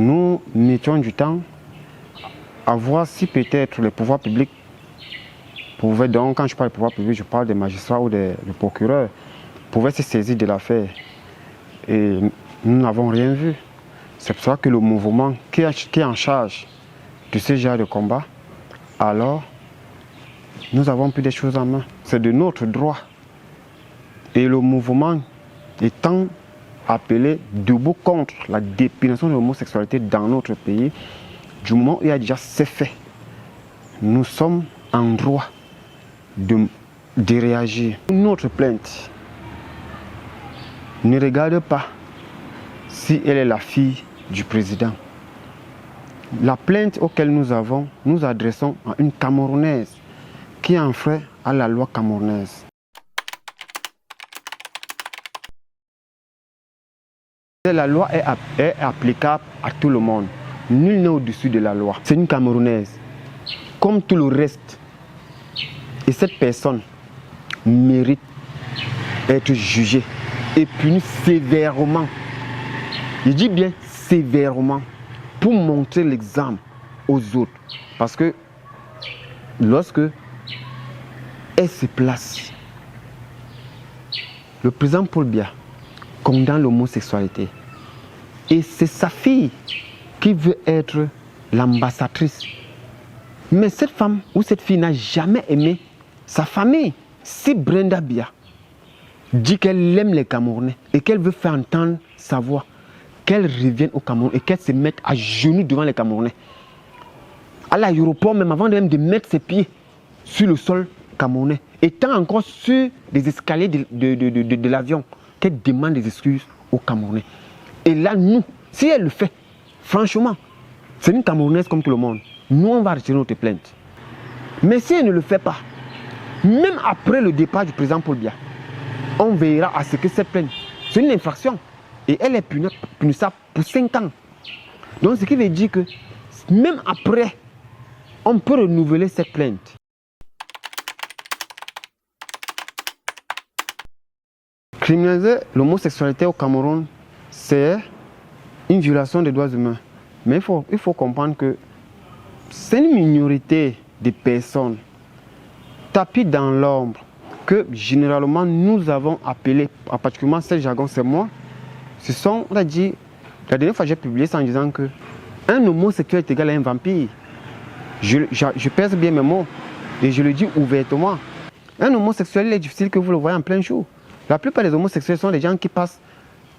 nous mettions du temps à voir si peut-être les pouvoirs publics pouvaient, donc quand je parle de pouvoir public, je parle des magistrats ou des procureurs, pouvaient se saisir de l'affaire. Et nous n'avons rien vu. C'est pour ça que le mouvement qui est en charge de ce genre de combat, alors nous avons pris des choses en main. C'est de notre droit. Et le mouvement étant appelé debout contre la dépénalisation de l'homosexualité dans notre pays, du moment où il y a déjà ces faits, nous sommes en droit de réagir. Notre plainte ne regarde pas si elle est la fille du président. La plainte auquel nous adressons à une Camerounaise qui a un frère à la loi camerounaise. La loi est applicable à tout le monde. Nul n'est au-dessus de la loi. C'est une Camerounaise, comme tout le reste. Et cette personne mérite d'être jugée et punie sévèrement. Je dis bien sévèrement, pour montrer l'exemple aux autres. Parce que lorsque elle se place, le président Paul Biya condamne l'homosexualité. Et c'est sa fille qui veut être l'ambassadrice. Mais cette femme ou cette fille n'a jamais aimé sa famille. Si Brenda Biya dit qu'elle aime les Camerounais et qu'elle veut faire entendre sa voix, qu'elle revienne au Cameroun et qu'elle se mette à genoux devant les Camerounais. À l'aéroport, même avant de mettre ses pieds sur le sol camerounais, étant encore sur les escaliers de l'avion, qu'elle demande des excuses aux Camerounais. Et là, nous, si elle le fait, franchement, c'est une Camerounaise comme tout le monde. Nous, on va retirer notre plainte. Mais si elle ne le fait pas, même après le départ du président Paul Biya, on verra à ce que cette plainte, c'est une infraction. Et elle est punissable pour 5 ans. Donc, ce qui veut dire que même après, on peut renouveler cette plainte. Criminaliser l'homosexualité au Cameroun, c'est une violation des droits humains. Mais il faut comprendre que c'est une minorité de personnes tapis dans l'ombre que généralement nous avons appelé, en particulier ce jargon, c'est moi. Ce sont, on a dit, la dernière fois j'ai publié ça en disant que un homosexuel est égal à un vampire. Je pèse bien mes mots et je le dis ouvertement. Un homosexuel, il est difficile que vous le voyez en plein jour. La plupart des homosexuels sont des gens qui passent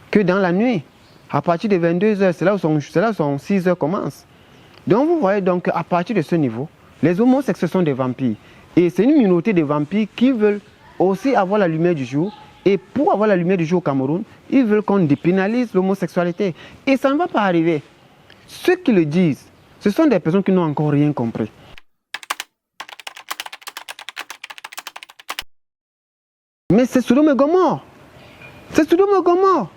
que dans la nuit. À partir de 22h, c'est là où son 6h commence. Donc vous voyez donc à partir de ce niveau, les homosexuels sont des vampires. Et c'est une minorité de vampires qui veulent aussi avoir la lumière du jour. Et pour avoir la lumière du jour au Cameroun, ils veulent qu'on dépénalise l'homosexualité. Et ça ne va pas arriver. Ceux qui le disent, ce sont des personnes qui n'ont encore rien compris. Mais c'est Sodome et Gomorrhe. C'est Sodome et Gomorrhe.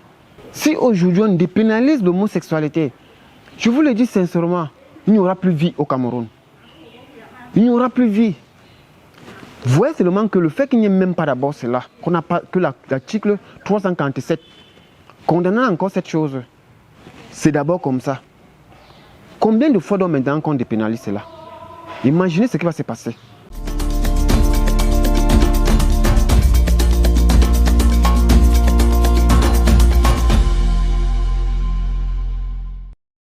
Si aujourd'hui on dépénalise l'homosexualité, je vous le dis sincèrement, il n'y aura plus vie au Cameroun. Il n'y aura plus vie. Vous voyez seulement que le fait qu'il n'y ait même pas d'abord cela, qu'on n'a pas que l'article 347 condamnant encore cette chose, c'est d'abord comme ça. Combien de fois doit maintenant qu'on dépénalise cela? Imaginez ce qui va se passer.